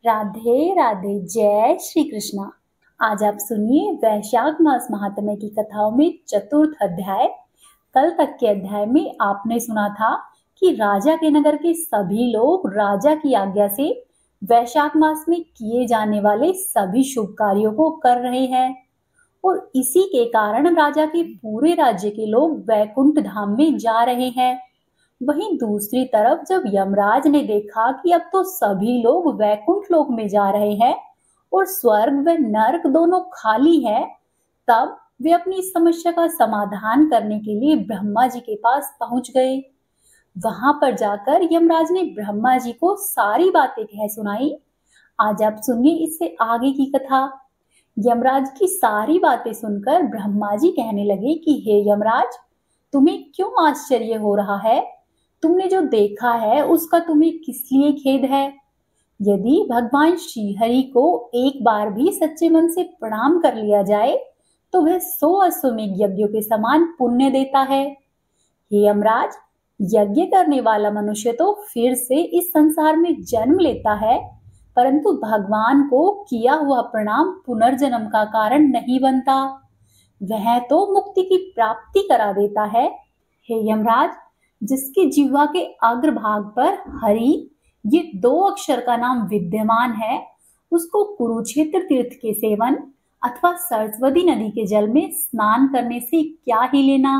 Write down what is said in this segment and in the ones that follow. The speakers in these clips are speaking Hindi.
राधे राधे, जय श्री कृष्णा। आज आप सुनिए वैशाख मास महात्म्य की कथाओं में चतुर्थ अध्याय। कल तक के अध्याय में आपने सुना था कि राजा के नगर के सभी लोग राजा की आज्ञा से वैशाख मास में किए जाने वाले सभी शुभ कार्यों को कर रहे हैं और इसी के कारण राजा के पूरे राज्य के लोग वैकुंठ धाम में जा रहे हैं। वहीं दूसरी तरफ जब यमराज ने देखा कि अब तो सभी लोग वैकुंठ लोक में जा रहे हैं और स्वर्ग व नरक दोनों खाली है, तब वे अपनी इस समस्या का समाधान करने के लिए ब्रह्मा जी के पास पहुंच गए। वहां पर जाकर यमराज ने ब्रह्मा जी को सारी बातें कह सुनाई। आज आप सुनिए इससे आगे की कथा। यमराज की सारी बातें सुनकर ब्रह्मा जी कहने लगे कि हे यमराज, तुम्हें क्यों आश्चर्य हो रहा है? तुमने जो देखा है उसका तुम्हें किस लिए खेद है? यदि भगवान श्रीहरि को एक बार भी सच्चे मन से प्रणाम कर लिया जाए तो वह 100 अश्वमेध यज्ञों के समान पुण्य देता है। हे यमराज, यज्ञ करने वाला मनुष्य तो फिर से इस संसार में जन्म लेता है, परंतु भगवान को किया हुआ प्रणाम पुनर्जन्म का कारण नहीं बनता। वह तो मुक्ति की प्राप्ति करा देता है। हे यमराज, जिसके जिह्वा के अग्रभाग पर हरि ये 2 अक्षर का नाम विद्यमान है, उसको कुरुक्षेत्र तीर्थ के सेवन अथवा सरस्वती नदी के जल में स्नान करने से क्या ही लेना।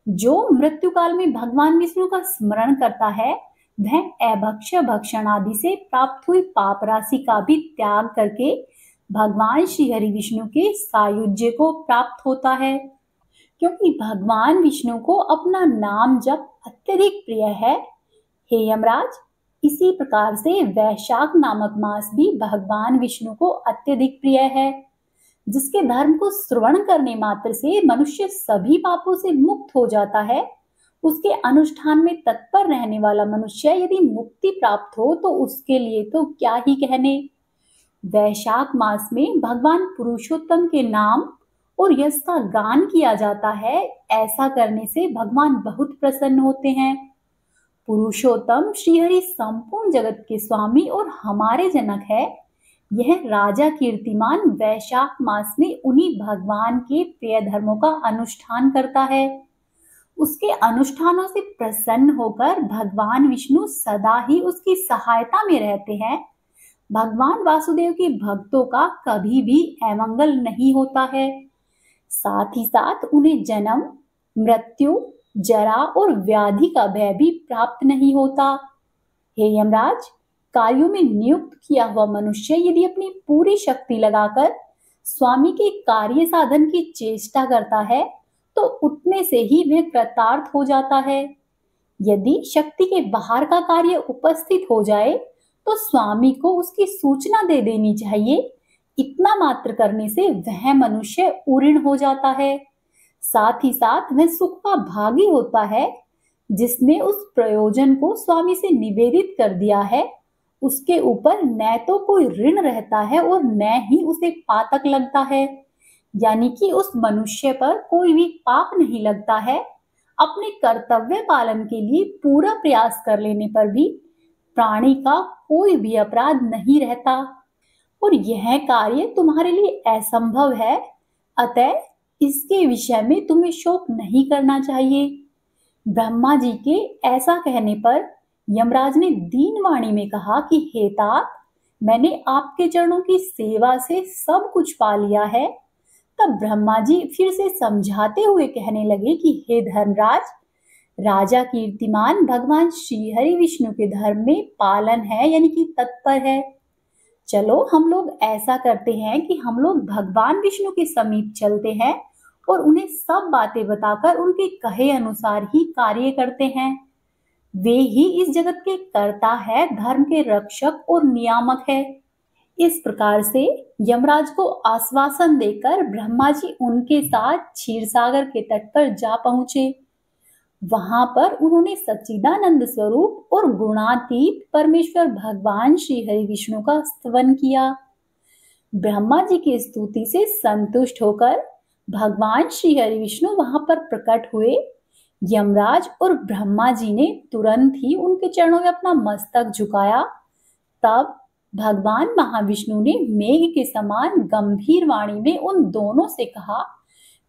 जो मृत्यु काल में भगवान विष्णु का स्मरण करता है वह अभक्ष्य भक्षण आदि से प्राप्त हुई पाप राशि का भी त्याग करके भगवान श्री हरि विष्णु के सायुज्य को प्राप्त होता है, क्योंकि भगवान विष्णु को अपना नाम जप अत्यधिक प्रिय है। हे यमराज, इसी प्रकार से वैशाख नामक मास भी भगवान विष्णु को अत्यधिक प्रिय है, जिसके धर्म को श्रवण करने मात्र से मनुष्य सभी पापों से मुक्त हो जाता है। उसके अनुष्ठान में तत्पर रहने वाला मनुष्य यदि मुक्ति प्राप्त हो तो उसके लिए तो क्या ही कहने। वैशाख मास में भगवान पुरुषोत्तम के नाम और यश का गान किया जाता है। ऐसा करने से भगवान बहुत प्रसन्न होते हैं। पुरुषोत्तम श्रीहरि संपूर्ण जगत के स्वामी और हमारे जनक है। यह राजा कीर्तिमान वैशाख मास में उन्हीं भगवान के प्रिय धर्मों का अनुष्ठान करता है। उसके अनुष्ठानों से प्रसन्न होकर भगवान विष्णु सदा ही उसकी सहायता में रहते हैं। भगवान वासुदेव के भक्तों का कभी भी अमंगल नहीं होता है। साथ ही साथ उन्हें जन्म, मृत्यु, जरा और व्याधि का भय भी प्राप्त नहीं होता। हे यमराज, कार्यों में नियुक्त किया हुआ मनुष्य यदि अपनी पूरी शक्ति लगाकर स्वामी के कार्य साधन की चेष्टा करता है तो उतने से ही वह कृतार्थ हो जाता है। यदि शक्ति के बाहर का कार्य उपस्थित हो जाए तो स्वामी को उसकी सूचना दे देनी चाहिए। इतना मात्र करने से वह मनुष्य उऋण हो जाता है। साथ ही साथ वह सुख का भागी होता है। जिसने उस प्रयोजन को स्वामी से निवेदित कर दिया है उसके ऊपर न तो कोई ऋण रहता है और न ही उसे पातक लगता है, यानी कि उस मनुष्य पर कोई भी पाप नहीं लगता है। अपने कर्तव्य पालन के लिए पूरा प्रयास कर लेने पर भी प्राणी का कोई भी अपराध नहीं रहता और यह कार्य तुम्हारे लिए असंभव है। अतः इसके विषय में तुम्हें शोक नहीं करना चाहिए। ब्रह्मा जी के ऐसा कहने पर यमराज ने दीन वाणी में कहा कि हे तात, मैंने आपके चरणों की सेवा से सब कुछ पा लिया है। तब ब्रह्मा जी फिर से समझाते हुए कहने लगे कि हे धर्मराज, राजा कीर्तिमान भगवान श्रीहरि विष्णु के धर्म में पालन है, यानी कि तत्पर है। चलो हम लोग ऐसा करते हैं कि हम लोग भगवान विष्णु के समीप चलते हैं और उन्हें सब बातें बताकर उनके कहे अनुसार ही कार्य करते हैं। वे ही इस जगत के कर्ता है, धर्म के रक्षक और नियामक है। इस प्रकार से यमराज को आश्वासन देकर ब्रह्मा जी उनके साथ क्षीरसागर के तट पर जा पहुंचे। वहां पर उन्होंने सच्चिदानंद स्वरूप और गुणातीत परमेश्वर भगवान श्री हरि विष्णु का स्तवन किया। ब्रह्मा जी की स्तुति से संतुष्ट होकर भगवान श्री हरि विष्णु वहां पर प्रकट हुए। यमराज और ब्रह्मा जी ने तुरंत ही उनके चरणों में अपना मस्तक झुकाया। तब भगवान महाविष्णु ने मेघ के समान गंभीर वाणी में उन दोनों से कहा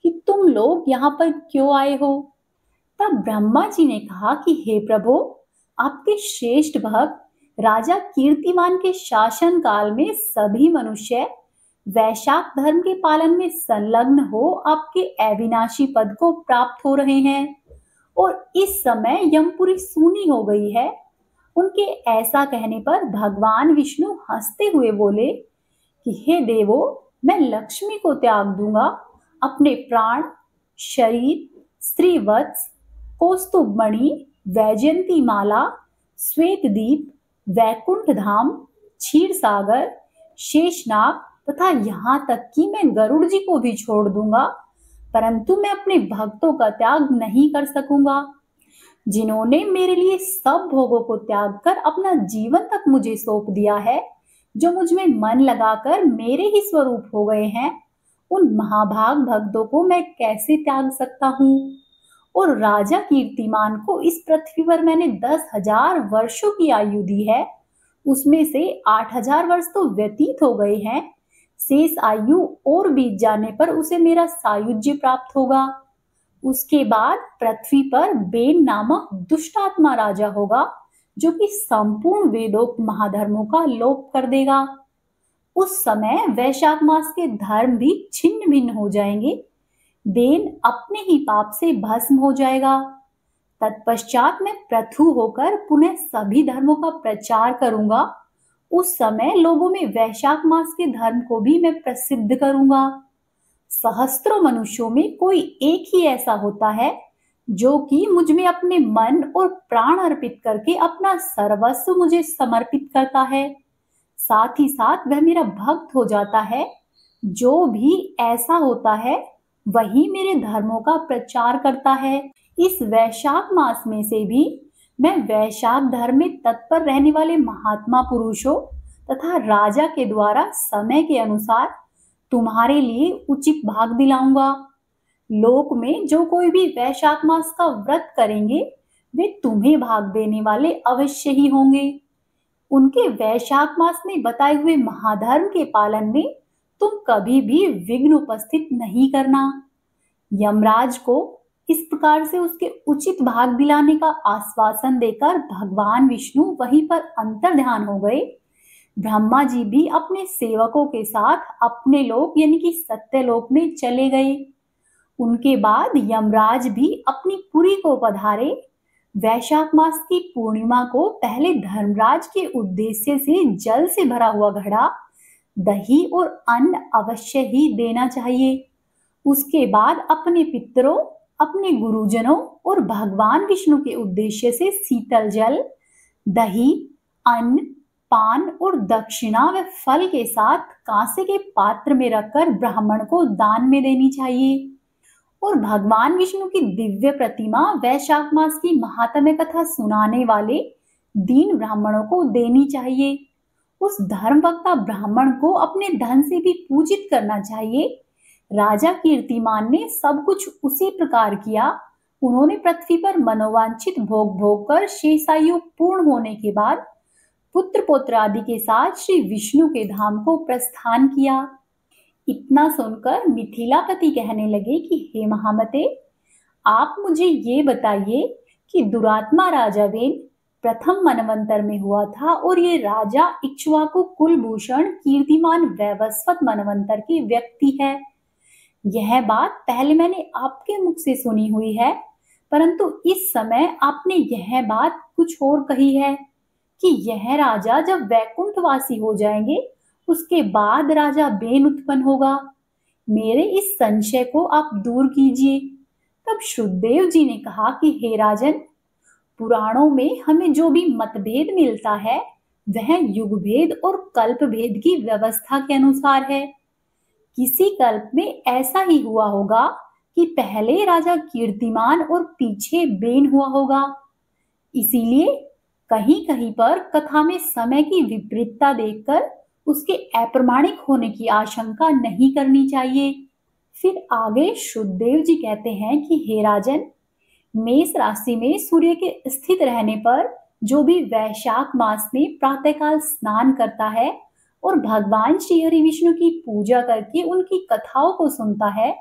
कि तुम लोग यहाँ पर क्यों आए हो? तब ब्रह्मा जी ने कहा कि हे प्रभु, आपके श्रेष्ठ भक्त राजा कीर्तिमान के शासन काल में सभी मनुष्य वैशाख धर्म के पालन में संलग्न हो आपके अविनाशी पद को प्राप्त हो रहे हैं और इस समय यमपुरी सूनी हो गई है। उनके ऐसा कहने पर भगवान विष्णु हंसते हुए बोले कि हे देवो, मैं लक्ष्मी को त्याग दूंगा, अपने प्राण, शरीर, स्त्रीवत्स, कौस्तुभ मणि, वैजयंती माला, श्वेत दीप, वैकुंठ धाम, क्षीर सागर, शेषनाग तथा यहाँ तक कि मैं गरुड़ जी को भी छोड़ दूंगा, परंतु मैं अपने भक्तों का त्याग नहीं कर सकूंगा, जिन्होंने मेरे लिए सब भोगों को त्याग कर अपना जीवन तक मुझे सौंप दिया है, जो मुझ में मन लगाकर मेरे ही स्वरूप हो गए हैं। उन महाभाग भक्तों को मैं कैसे त्याग सकता हूँ? और राजा कीर्तिमान को इस पृथ्वी पर मैंने 10,000 वर्षों की आयु दी है, उसमें से 8,000 वर्ष तो व्यतीत हो गए हैं। शेष आयु और बीत जाने पर उसे मेरा सायुज्य प्राप्त होगा। उसके बाद पृथ्वी पर बेन नामक दुष्ट आत्मा राजा होगा, जो कि संपूर्ण वेदोक्त महाधर्मों का लोप कर देगा। उस समय वैशाख मास के धर्म भी छिन्न भिन्न हो जाएंगे। बेन अपने ही पाप से भस्म हो जाएगा। तत्पश्चात मैं पृथु होकर पुनः सभी धर्मों का प्रचार करूंगा। उस समय लोगों में वैशाख मास के धर्म को भी मैं प्रसिद्ध करूंगा। सहस्त्रों मनुष्यों में कोई एक ही ऐसा होता है जो कि मुझ में अपने मन और प्राण अर्पित करके अपना सर्वस्व मुझे समर्पित करता है। साथ ही साथ वह मेरा भक्त हो जाता है। जो भी ऐसा होता है वही मेरे धर्मों का प्रचार करता है। इस वैशाख मास में से भी मैं वैशाख धर्म में तत्पर रहने वाले महात्मा पुरुषों तथा राजा के द्वारा समय के अनुसार तुम्हारे लिए उचित भाग दिलाऊंगा। लोक में जो कोई भी वैशाख मास का व्रत करेंगे वे तुम्हें भाग देने वाले अवश्य ही होंगे। उनके वैशाख मास में बताए हुए महाधर्म के पालन में तुम कभी भी विघ्न उपस्थित नहीं करना। यमराज को इस प्रकार से उसके उचित भाग दिलाने का आश्वासन देकर भगवान विष्णु वहीं पर अंतर्ध्यान हो गए। ब्रह्मा जी भी अपने सेवकों के साथ अपने लोक यानी कि सत्यलोक में चले गए। उनके बाद यमराज भी अपनी पुरी को पधारे। वैशाख मास की पूर्णिमा को पहले धर्मराज के उद्देश्य से जल से भरा हुआ घड़ा, दही और अन्न अवश्य ही देना चाहिए। उसके बाद अपने पितरों, अपने गुरुजनों और भगवान विष्णु के उद्देश्य से शीतल जल, दही, अन्न, पान और दक्षिणा व फल के साथ कांसे के पात्र में रखकर ब्राह्मण को दान में देनी चाहिए। और भगवान विष्णु की दिव्य प्रतिमा वैशाख मास की महात्म्य कथा सुनाने वाले दीन ब्राह्मणों को देनी चाहिए। उस धर्मवक्ता ब्राह्मण को अपने धन से भी पूजित करना चाहिए। राजा कीर्तिमान ने सब कुछ उसी प्रकार किया। उन्होंने पृथ्वी पर मनोवांछित भोग भोग कर शेषायु पूर्ण होने के बाद पुत्र पौत्र आदि के साथ श्री विष्णु के धाम को प्रस्थान किया। इतना सुनकर मिथिलापति कहने लगे कि हे महामते, आप मुझे ये बताइए कि दुरात्मा राजा वेन प्रथम मनवंतर में हुआ था और ये राजा इक्ष्वाकु कुलभूषण कीर्तिमान वैवस्वत मनवंतर की व्यक्ति है। यह बात पहले मैंने आपके मुख से सुनी हुई है, परंतु इस समय आपने यह बात कुछ और कही है कि यह राजा जब वैकुंठवासी हो जाएंगे उसके बाद राजा बेन उत्पन्न होगा। मेरे इस संशय को आप दूर कीजिए। तब श्रुतदेव जी ने कहा कि हे राजन, पुराणों में हमें जो भी मतभेद मिलता है वह युगभेद और कल्पभेद की व्यवस्था के अनुसार है। किसी कल्प में ऐसा ही हुआ होगा कि पहले राजा कीर्तिमान और पीछे बेन हुआ होगा। इसीलिए कहीं कहीं पर कथा में समय की विपरीतता देखकर उसके अप्रमाणिक होने की आशंका नहीं करनी चाहिए। फिर आगे श्रुतदेव जी कहते हैं कि हे राजन, मेष राशि में सूर्य के स्थित रहने पर जो भी वैशाख मास में प्रातःकाल स्नान करता है और भगवान श्री हरि विष्णु की पूजा करके उनकी कथाओं को सुनता है,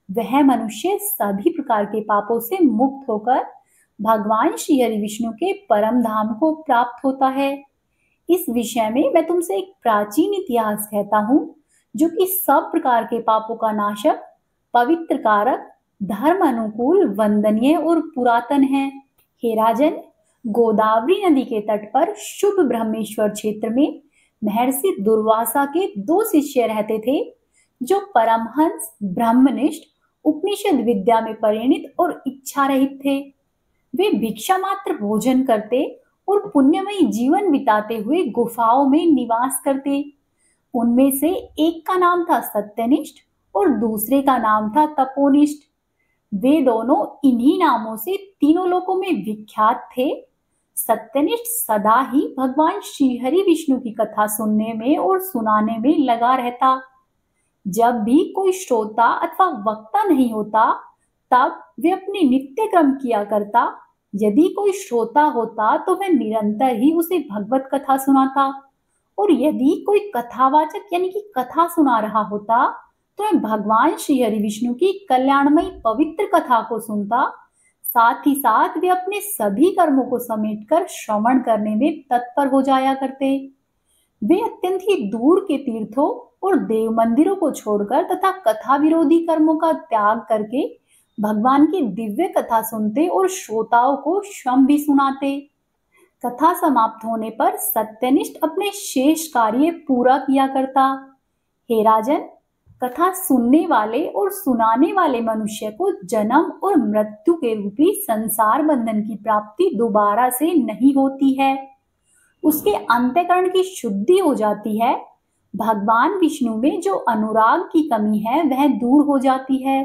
वह मनुष्य सभी प्रकार के पापों से मुक्त होकर भगवान श्री हरि विष्णु के परम धाम को प्राप्त होता है। इस विषय में मैं तुमसे एक प्राचीन इतिहास कहता हूँ, जो कि सब प्रकार के पापों का नाशक, पवित्र कारक, धर्म अनुकूल, वंदनीय और पुरातन है। हे राजन, गोदावरी नदी के तट पर शुभ ब्रह्मेश्वर क्षेत्र में महर्षि दुर्वासा के 2 शिष्य रहते थे, जो परमहंस, ब्रह्मनिष्ठ, उपनिषद विद्या में परिणित और इच्छा रहित थे। वे भिक्षा मात्र भोजन करते और पुण्यमयी जीवन बिताते हुए गुफाओं में निवास करते। उनमें से एक का नाम था सत्यनिष्ठ और दूसरे का नाम था तपोनिष्ठ। वे दोनों इन्हीं नामों से तीनों लोकों में विख्यात थे। सत्यनिष्ठ सदा ही भगवान श्री हरि विष्णु की कथा सुनने में और सुनाने में लगा रहता। जब भी कोई श्रोता अथवा वक्ता नहीं होता, तब वे अपने नित्य क्रम किया करता। यदि कोई श्रोता होता तो वह निरंतर ही उसे भगवत कथा सुनाता, और यदि कोई कथावाचक यानी कि कथा सुना रहा होता तो वह भगवान श्री हरि विष्णु की कल्याणमयी पवित्र कथा को सुनता। साथ ही साथ वे अपने सभी कर्मों को समेटकर श्रवण करने में तत्पर हो जाया करते। वे अत्यंत ही दूर के तीर्थों और देव मंदिरों को छोड़कर तथा कथा विरोधी कर्मों का त्याग करके भगवान की दिव्य कथा सुनते और श्रोताओं को शम भी सुनाते। कथा समाप्त होने पर सत्यनिष्ठ अपने शेष कार्य पूरा किया करता। हे राजन, कथा सुनने वाले और सुनाने वाले मनुष्य को जन्म और मृत्यु के रूपी संसार बंधन की प्राप्ति दोबारा से नहीं होती है। उसके अंतःकरण की शुद्धि हो जाती है। भगवान विष्णु में जो अनुराग की कमी है वह दूर हो जाती है।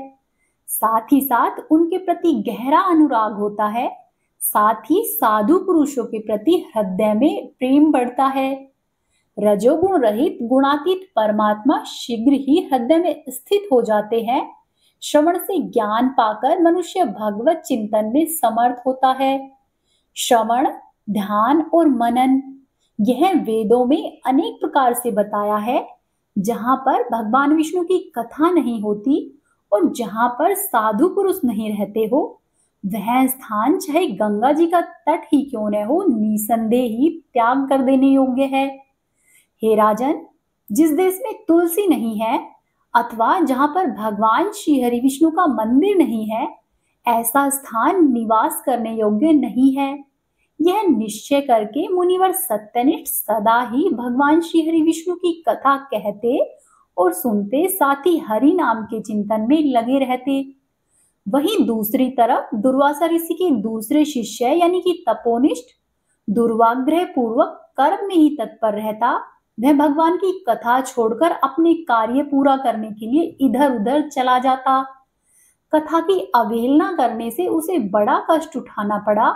साथ ही साथ उनके प्रति गहरा अनुराग होता है। साथ ही साधु पुरुषों के प्रति हृदय में प्रेम बढ़ता है। रजोगुण रहित गुणातीत परमात्मा शीघ्र ही हृदय में स्थित हो जाते हैं। श्रवण से ज्ञान पाकर मनुष्य भगवत चिंतन में समर्थ होता है। श्रवण, ध्यान और मनन, यह वेदों में अनेक प्रकार से बताया है। जहां पर भगवान विष्णु की कथा नहीं होती और जहां पर साधु पुरुष नहीं रहते हो, वह स्थान चाहे गंगा जी का तट ही क्यों न हो, निसंदेह ही त्याग कर देने योग्य है। हे राजन, जिस देश में तुलसी नहीं है अथवा जहां पर भगवान श्री हरि विष्णु का मंदिर नहीं है, ऐसा स्थान निवास करने योग्य नहीं है। यह निश्चय करके मुनिवर सत्यनिष्ठ सदा ही भगवान श्री हरि विष्णु की कथा कहते और सुनते, साथ ही हरि नाम के चिंतन में लगे रहते। वहीं दूसरी तरफ दुर्वासा ऋषि के दूसरे शिष्य यानी कि तपोनिष्ठ दुर्वाग्रह पूर्वक कर्म में ही तत्पर रहता। वह भगवान की कथा छोड़कर अपने कार्य पूरा करने के लिए इधर उधर चला जाता। कथा की अवहेलना करने से उसे बड़ा कष्ट उठाना पड़ा।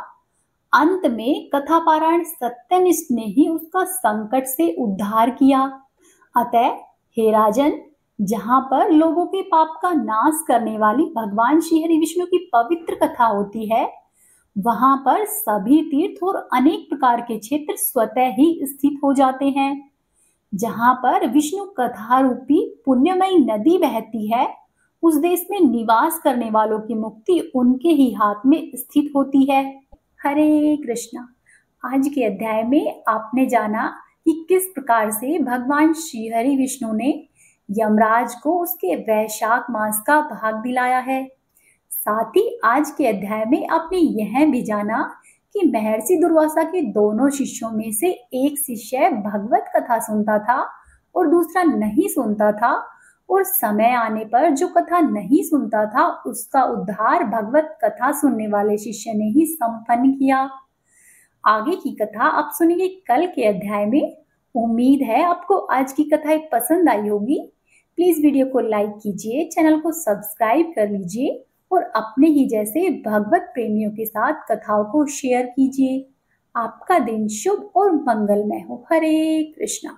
अंत में कथा पारायण सत्यनिष्ठ ने ही उसका संकट से उद्धार किया। अतः हे राजन, जहां पर लोगों के पाप का नाश करने वाली भगवान श्री हरि विष्णु की पवित्र कथा होती है, वहां पर सभी तीर्थ और अनेक प्रकार के क्षेत्र स्वतः ही स्थित हो जाते हैं। जहां पर विष्णु कथा रूपी पुण्यमयी नदी बहती है, उस देश में निवास करने वालों की मुक्ति उनके ही हाथ में स्थित होती है। हरे कृष्णा। आज के अध्याय में आपने जाना कि किस प्रकार से भगवान श्री हरि विष्णु ने यमराज को उसके वैशाख मास का भाग दिलाया है। साथ ही आज के अध्याय में आपने यह भी जाना कि महर्षि दुर्वासा के दोनों शिष्यों में से एक शिष्य भगवत कथा सुनता था और दूसरा नहीं सुनता था, और समय आने पर जो कथा नहीं सुनता था उसका उद्धार भगवत कथा सुनने वाले शिष्य ने ही संपन्न किया। आगे की कथा आप सुनेंगे कल के अध्याय में। उम्मीद है आपको आज की कथा पसंद आई होगी। प्लीज वीडियो को लाइक कीजिए, चैनल को सब्सक्राइब कर लीजिए और अपने ही जैसे भगवत प्रेमियों के साथ कथाओं को शेयर कीजिए। आपका दिन शुभ और मंगलमय हो। हरे कृष्णा।